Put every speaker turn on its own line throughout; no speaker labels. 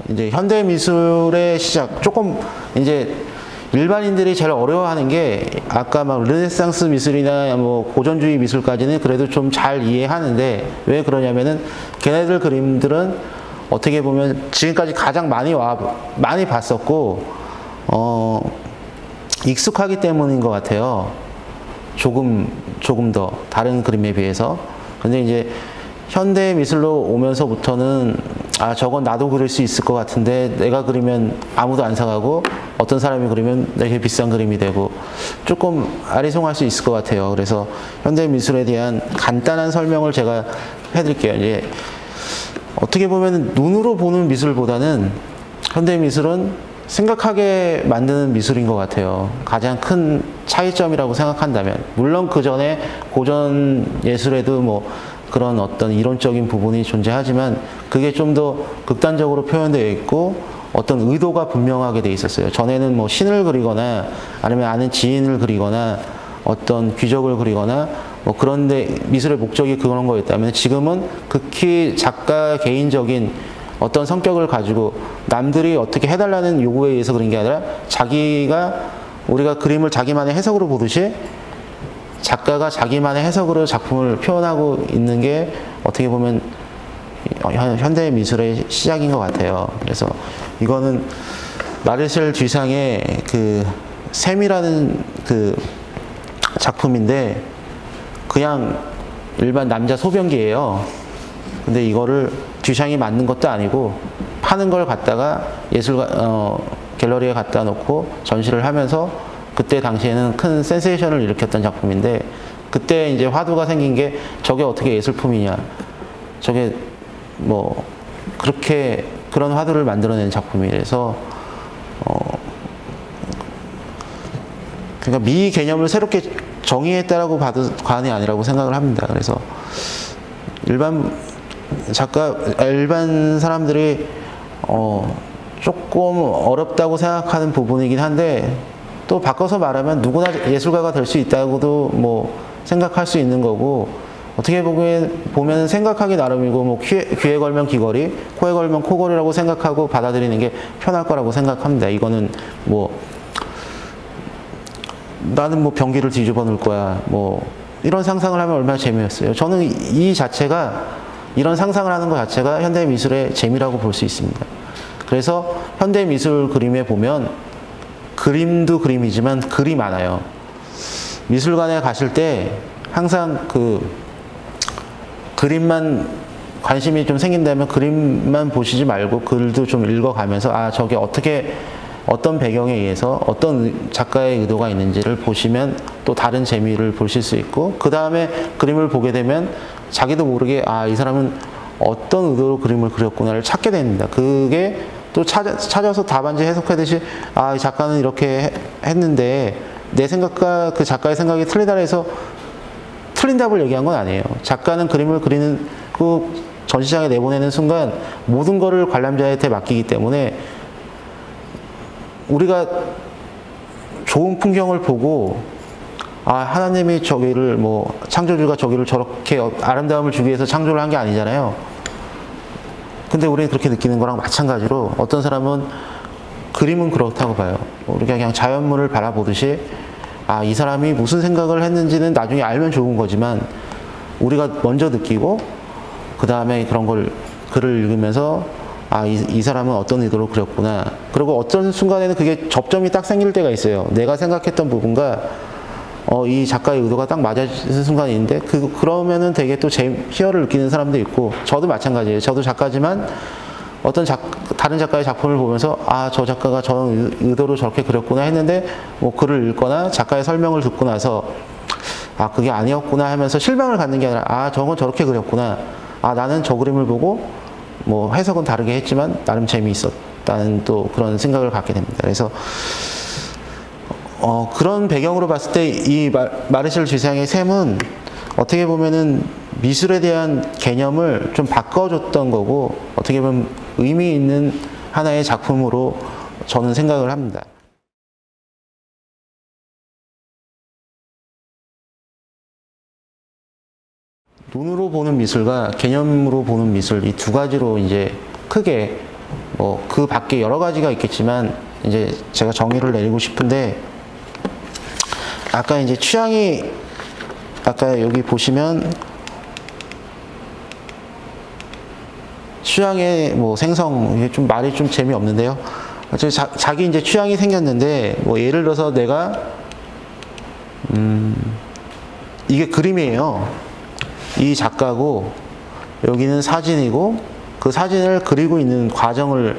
이제 현대 미술의 시작, 조금 이제 일반인들이 제일 어려워하는 게 아까 막 르네상스 미술이나 뭐 고전주의 미술까지는 그래도 좀 잘 이해하는데 왜 그러냐면은 걔네들 그림들은 어떻게 보면 지금까지 가장 많이 봤었고 익숙하기 때문인 것 같아요. 조금 더 다른 그림에 비해서. 근데 이제 현대 미술로 오면서부터는 아 저건 나도 그릴 수 있을 것 같은데 내가 그리면 아무도 안 사가고 어떤 사람이 그리면 되게 비싼 그림이 되고 조금 아리송할 수 있을 것 같아요. 그래서 현대 미술에 대한 간단한 설명을 제가 해드릴게요. 이제 어떻게 보면 눈으로 보는 미술보다는 현대 미술은 생각하게 만드는 미술인 것 같아요. 가장 큰 차이점이라고 생각한다면. 물론 그 전에 고전 예술에도 뭐 그런 어떤 이론적인 부분이 존재하지만 그게 좀 더 극단적으로 표현되어 있고 어떤 의도가 분명하게 돼 있었어요. 전에는 뭐 신을 그리거나 아니면 아는 지인을 그리거나 어떤 귀족을 그리거나 뭐 그런데 미술의 목적이 그런 거였다면 지금은 극히 작가 개인적인 어떤 성격을 가지고 남들이 어떻게 해달라는 요구에 의해서 그린 게 아니라 자기가 우리가 그림을 자기만의 해석으로 보듯이 작가가 자기만의 해석으로 작품을 표현하고 있는 게 어떻게 보면 현대 미술의 시작인 것 같아요. 그래서 이거는 마르셀 듀상의 그 샘이라는 그 작품인데 그냥 일반 남자 소변기예요. 근데 이거를 듀상이 만든 것도 아니고 파는 걸 갖다가 갤러리에 갖다 놓고 전시를 하면서 그때 당시에는 큰 센세이션을 일으켰던 작품인데 그때 이제 화두가 생긴 게 저게 어떻게 예술품이냐, 저게 뭐 그렇게 그런 화두를 만들어낸 작품이라서 그러니까 미 개념을 새롭게 정의했다라고 봐도 과언이 아니라고 생각을 합니다. 그래서 일반 사람들이 조금 어렵다고 생각하는 부분이긴 한데 또 바꿔서 말하면 누구나 예술가가 될 수 있다고도 뭐 생각할 수 있는 거고 어떻게 보면 생각하기 나름이고 뭐 귀에 걸면 귀걸이, 코에 걸면 코걸이라고 생각하고 받아들이는 게 편할 거라고 생각합니다. 이거는 뭐 나는 뭐 변기를 뒤집어 놓을 거야 뭐 이런 상상을 하면 얼마나 재미있어요. 저는 이런 상상을 하는 것 자체가 현대 미술의 재미라고 볼 수 있습니다. 그래서 현대 미술 그림에 보면 그림도 그림이지만 글이 많아요. 미술관에 가실 때 항상 그 그림만 관심이 좀 생긴다면 그림만 보시지 말고 글도 좀 읽어가면서 아 저게 어떤 배경에 의해서 어떤 작가의 의도가 있는지를 보시면 또 다른 재미를 보실 수 있고 그 다음에 그림을 보게 되면 자기도 모르게 아 이 사람은 어떤 의도로 그림을 그렸구나를 찾게 됩니다. 그게 또 찾아서 답안지 해석하듯이 아 이 작가는 이렇게 했는데 내 생각과 그 작가의 생각이 틀리다 해서 틀린 답을 얘기한 건 아니에요. 작가는 그림을 그리는 그 전시장에 내보내는 순간 모든 거를 관람자한테 맡기기 때문에 우리가 좋은 풍경을 보고 아 하나님이 저기를 뭐 창조주가 저기를 저렇게 아름다움을 주기 위해서 창조를 한 게 아니잖아요. 근데 우리는 그렇게 느끼는 거랑 마찬가지로 어떤 사람은 그림은 그렇다고 봐요. 우리가 그냥 자연물을 바라보듯이 아 이 사람이 무슨 생각을 했는지는 나중에 알면 좋은 거지만 우리가 먼저 느끼고 그 다음에 그런 글을 읽으면서 아 이 사람은 어떤 의도로 그렸구나. 그리고 어떤 순간에는 그게 접점이 딱 생길 때가 있어요. 내가 생각했던 부분과 이 작가의 의도가 딱 맞아지는 순간이 있는데 그러면은 되게 또 희열을 느끼는 사람도 있고 저도 마찬가지예요. 저도 작가지만 다른 작가의 작품을 보면서 아 저 작가가 저런 의도로 저렇게 그렸구나 했는데 뭐 글을 읽거나 작가의 설명을 듣고 나서 아 그게 아니었구나 하면서 실망을 갖는 게 아니라 아 저건 저렇게 그렸구나. 아 나는 저 그림을 보고 뭐 해석은 다르게 했지만 나름 재미있었다는 또 그런 생각을 갖게 됩니다. 그래서 그런 배경으로 봤을 때 이 마르셀 듀상의 샘은 어떻게 보면은 미술에 대한 개념을 좀 바꿔줬던 거고 어떻게 보면 의미 있는 하나의 작품으로 저는 생각을 합니다. 눈으로 보는 미술과 개념으로 보는 미술 이 두 가지로 이제 크게 뭐 그 밖에 여러 가지가 있겠지만 이제 제가 정의를 내리고 싶은데, 아까 이제 취향이, 아까 여기 보시면 취향의 뭐 생성, 이게 좀 말이 좀 재미없는데요. 자기 이제 취향이 생겼는데, 뭐 예를 들어서 내가 이게 그림이에요. 이 작가고 여기는 사진이고, 그 사진을 그리고 있는 과정을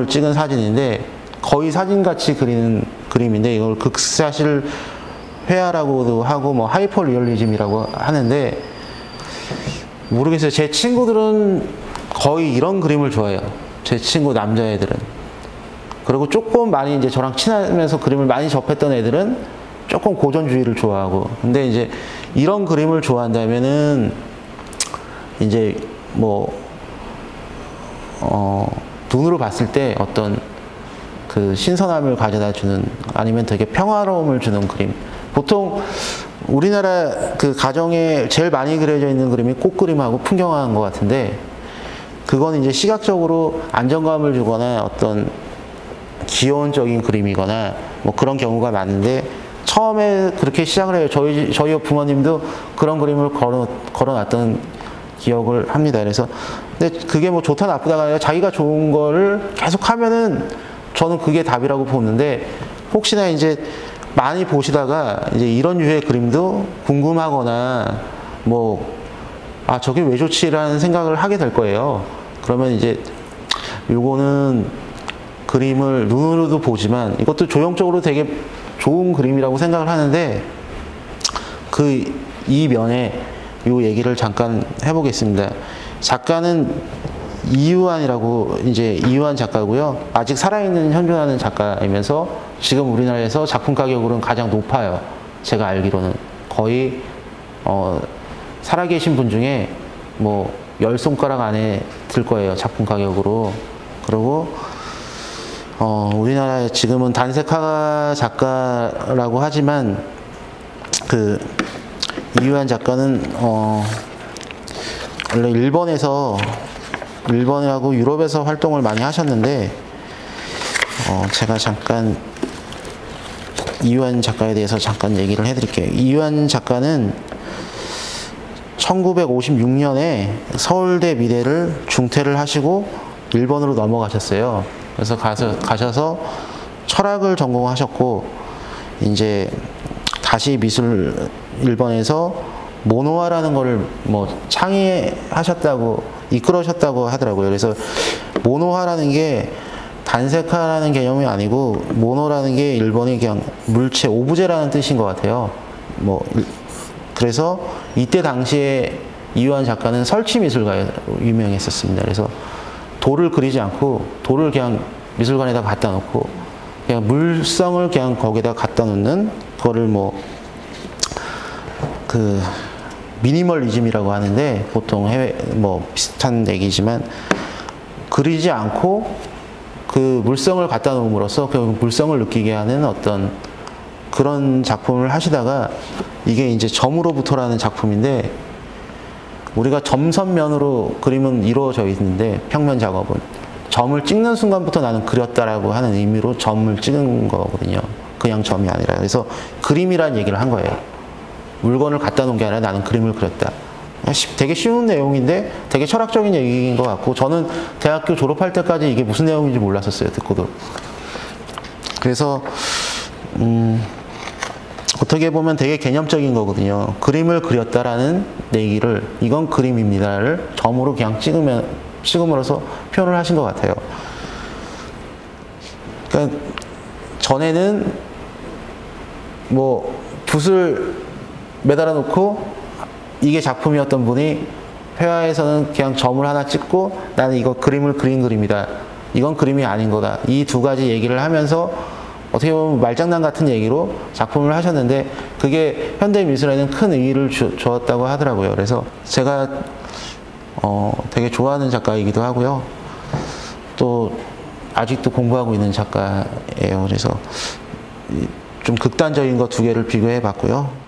찍은 사진인데, 거의 사진같이 그리는 그림인데, 이걸 극사실 회화라고도 하고 뭐 하이퍼 리얼리즘이라고 하는데, 모르겠어요. 제 친구들은 거의 이런 그림을 좋아해요. 제 친구 남자애들은. 그리고 조금 많이 이제 저랑 친하면서 그림을 많이 접했던 애들은 조금 고전주의를 좋아하고. 근데 이제 이런 그림을 좋아한다면은 이제 뭐 눈으로 봤을 때 어떤 그 신선함을 가져다 주는, 아니면 되게 평화로움을 주는 그림. 보통 우리나라 그 가정에 제일 많이 그려져 있는 그림이 꽃그림하고 풍경화인 것 같은데, 그건 이제 시각적으로 안정감을 주거나 어떤 기원적인 그림이거나 뭐 그런 경우가 많은데, 처음에 그렇게 시작을 해요. 저희 부모님도 그런 그림을 걸어놨던 기억을 합니다. 그래서 근데 그게 뭐 좋다 나쁘다가 아니라 자기가 좋은 거를 계속 하면은 저는 그게 답이라고 보는데, 혹시나 이제 많이 보시다가 이제 이런 유의 그림도 궁금하거나 뭐 저게 왜 좋지라는 생각을 하게 될 거예요. 그러면 이제 요거는 그림을 눈으로도 보지만 이것도 조형적으로 되게 좋은 그림이라고 생각을 하는데, 이 면에 요 얘기를 잠깐 해보겠습니다. 작가는 이유한이라고, 이제 이유한 작가고요. 아직 살아있는 현존하는 작가이면서 지금 우리나라에서 작품 가격으로는 가장 높아요. 제가 알기로는 거의 살아계신 분 중에 뭐 10손가락 안에 들 거예요. 작품 가격으로. 그리고 우리나라에 지금은 단색화 작가라고 하지만, 그 이유한 작가는 원래 일본하고 유럽에서 활동을 많이 하셨는데, 제가 잠깐 이유한 작가에 대해서 잠깐 얘기를 해드릴게요. 이유한 작가는 1956년에 서울대 미대를 중퇴를 하시고 일본으로 넘어가셨어요. 그래서 가셔서 철학을 전공하셨고, 이제 다시 일본에서 모노화라는 거를 뭐 창의하셨다고, 이끌으셨다고 하더라고요. 그래서 모노화라는 게 단색화라는 개념이 아니고, 모노라는 게 일본의 그냥 물체, 오브제라는 뜻인 것 같아요. 그래서 이때 당시에 이유한 작가는 설치미술가로 유명했었습니다. 그래서 돌을 그리지 않고, 돌을 그냥 미술관에다 갖다 놓고, 그냥 물성을 그냥 거기다 갖다 놓는 거를 미니멀리즘이라고 하는데, 보통 해외 뭐 비슷한 얘기지만, 그리지 않고 그 물성을 갖다 놓음으로써 그 물성을 느끼게 하는 어떤 그런 작품을 하시다가, 이게 이제 점으로부터라는 작품인데, 우리가 점선면으로 그림은 이루어져 있는데, 평면 작업은 점을 찍는 순간부터 나는 그렸다라고 하는 의미로 점을 찍은 거거든요. 그냥 점이 아니라. 그래서 그림이란 얘기를 한 거예요. 물건을 갖다 놓은 게 아니라 나는 그림을 그렸다. 되게 쉬운 내용인데 되게 철학적인 얘기인 것 같고, 저는 대학교 졸업할 때까지 이게 무슨 내용인지 몰랐었어요. 듣고도. 그래서 어떻게 보면 되게 개념적인 거거든요. 그림을 그렸다라는 얘기를, 이건 그림입니다를 점으로 그냥 찍음으로써 표현을 하신 것 같아요. 그러니까 전에는 뭐 붓을 매달아 놓고 이게 작품이었던 분이 회화에서는 그냥 점을 하나 찍고, 나는 이거 그림을 그린 그림이다, 이건 그림이 아닌 거다, 이 두 가지 얘기를 하면서 어떻게 보면 말장난 같은 얘기로 작품을 하셨는데, 그게 현대 미술에는 큰 의의를 주었다고 하더라고요. 그래서 제가 되게 좋아하는 작가이기도 하고요. 또 아직도 공부하고 있는 작가예요. 그래서 좀 극단적인 거 두 개를 비교해 봤고요.